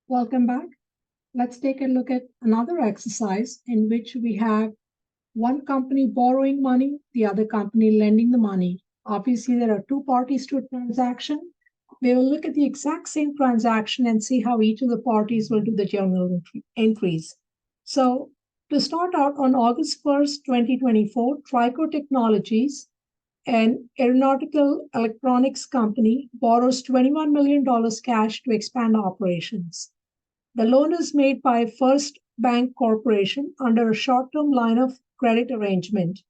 Welcome back. Let's take a look at another exercise in which we have one company borrowing money, the other company lending the money. Obviously, there are two parties to a transaction. We will look at the exact same transaction and see how each of the parties will do the journal entries. So, to start out, on August 1st, 2024, Trico Technologies, an aeronautical electronics company, borrows $21 million cash to expand operations. The loan is made by First Bank Corporation under a short-term line of credit arrangement.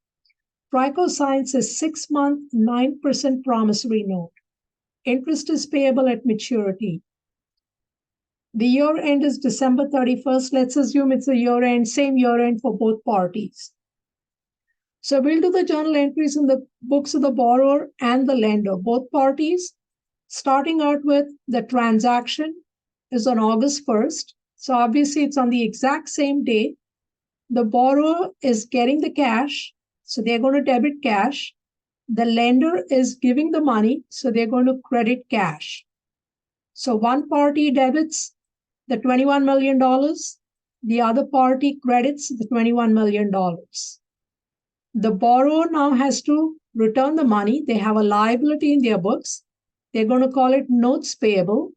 Trico signs a 6-month, 9% promissory note. Interest is payable at maturity. The year end is December 31st. Let's assume it's a year end, same year end for both parties. So we'll do the journal entries in the books of the borrower and the lender, both parties, starting out with the transaction is on August 1st. So obviously it's on the exact same day. The borrower is getting the cash, so they're going to debit cash. The lender is giving the money, so they're going to credit cash. So one party debits the $21 million, the other party credits the $21 million. The borrower now has to return the money. They have a liability in their books. They're going to call it notes payable.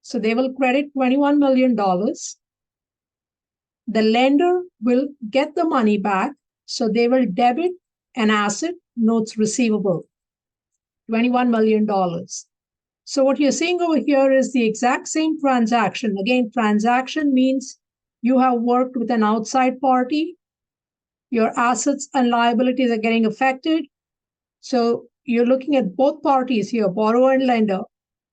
So they will credit $21 million. The lender will get the money back. So they will debit an asset, notes receivable, $21 million. So what you're seeing over here is the exact same transaction. Again, transaction means you have worked with an outside party. Your assets and liabilities are getting affected. So you're looking at both parties here, borrower and lender.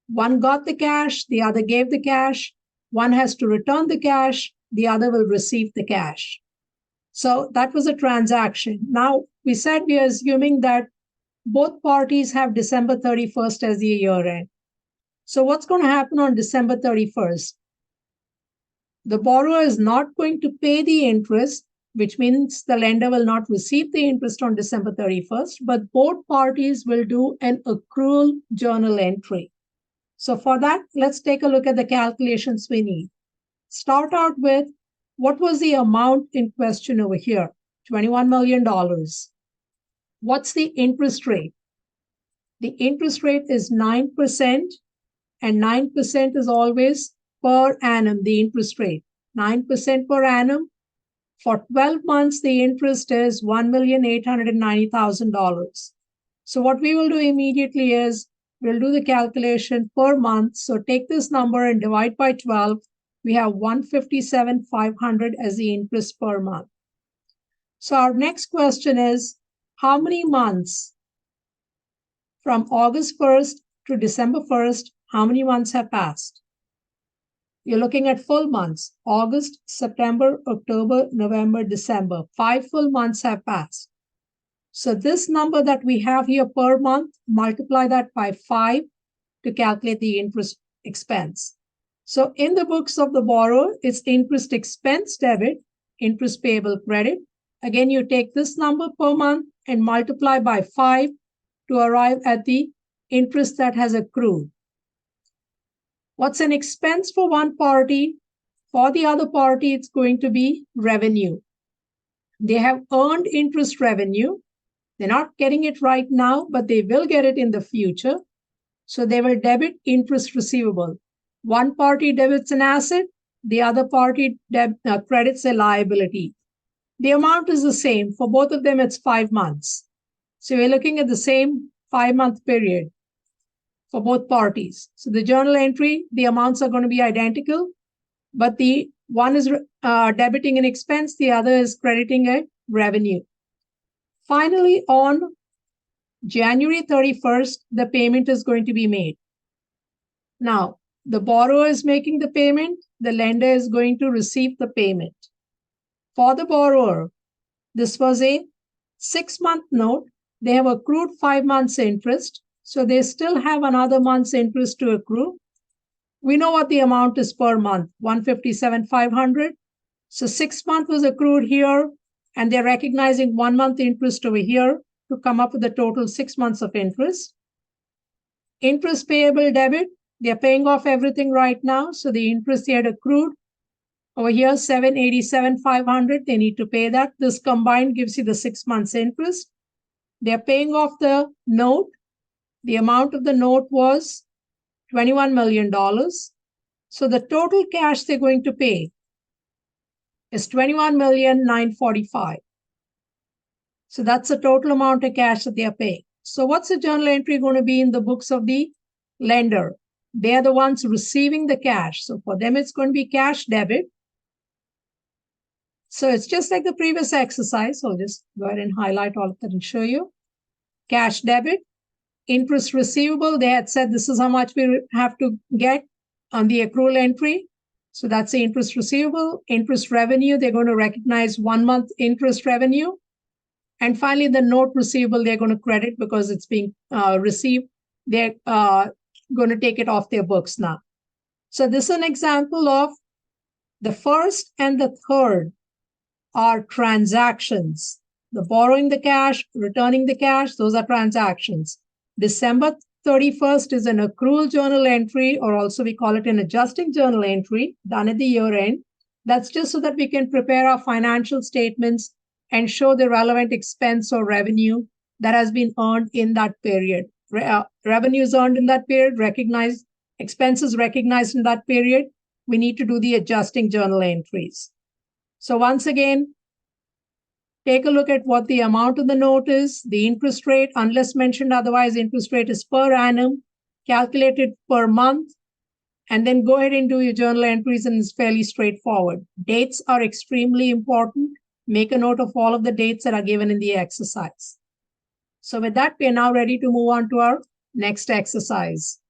One got the cash, the other gave the cash. One has to return the cash, the other will receive the cash. So that was a transaction. Now, we said we are assuming that both parties have December 31st as the year end. So what's going to happen on December 31st? The borrower is not going to pay the interest, which means the lender will not receive the interest on December 31st, but both parties will do an accrual journal entry. So for that, let's take a look at the calculations we need. Start out with what was the amount in question over here? $21 million. What's the interest rate? The interest rate is 9%, and 9% is always per annum, the interest rate. 9% per annum. For 12 months, the interest is $1,890,000. So what we will do immediately is we'll do the calculation per month. So take this number and divide by 12. We have $157,500 as the interest per month. So our next question is, how many months from August 1st to December 1st, how many months have passed? You're looking at full months, August, September, October, November, December. 5 full months have passed. So this number that we have here per month, multiply that by 5 to calculate the interest expense. So in the books of the borrower, it's interest expense debit, interest payable credit. Again, you take this number per month and multiply by 5 to arrive at the interest that has accrued. What's an expense for one party? For the other party, it's going to be revenue. They have earned interest revenue. They're not getting it right now, but they will get it in the future. So they will debit interest receivable. One party debits an asset, the other party credits a liability. The amount is the same. For both of them, it's 5 months. So we're looking at the same 5-month period for both parties. So the journal entry, the amounts are going to be identical, but the one is debiting an expense, the other is crediting a revenue. Finally, on January 31st, the payment is going to be made. Now, the borrower is making the payment, the lender is going to receive the payment. For the borrower, this was a 6-month note. They have accrued 5 months interest. So they still have another month's interest to accrue. We know what the amount is per month, $157,500. So 6 months was accrued here, and they're recognizing 1 month interest over here to come up with a total 6 months of interest. Interest payable debit, They're paying off everything right now. So the interest they had accrued over here, 787,500, they need to pay that. This combined gives you the 6 months interest. They're paying off the note. The amount of the note was $21 million. So the total cash they're going to pay is $21,945,000. So that's the total amount of cash that they are paying. So what's the journal entry going to be in the books of the lender? They're the ones receiving the cash. So for them, it's going to be cash debit. So it's just like the previous exercise. I'll just go ahead and highlight all of that and show you. Cash debit, interest receivable. They had said this is how much we have to get on the accrual entry. So that's the interest receivable. Interest revenue, they're going to recognize 1 month interest revenue. And finally, the note receivable, they're going to credit because it's being received. They're going to take it off their books now. So this is an example of the first and the third are transactions. The borrowing the cash, returning the cash, those are transactions. December 31st is an accrual journal entry, or also we call it an adjusting journal entry done at the year end. That's just so that we can prepare our financial statements and show the relevant expense or revenue that has been earned in that period. Revenues earned in that period, recognized, expenses recognized in that period. We need to do the adjusting journal entries. So once again, take a look at what the amount of the note is, the interest rate, unless mentioned otherwise, interest rate is per annum, calculated per month, and then go ahead and do your journal entries, and it's fairly straightforward. Dates are extremely important. Make a note of all of the dates that are given in the exercise. So with that, we are now ready to move on to our next exercise.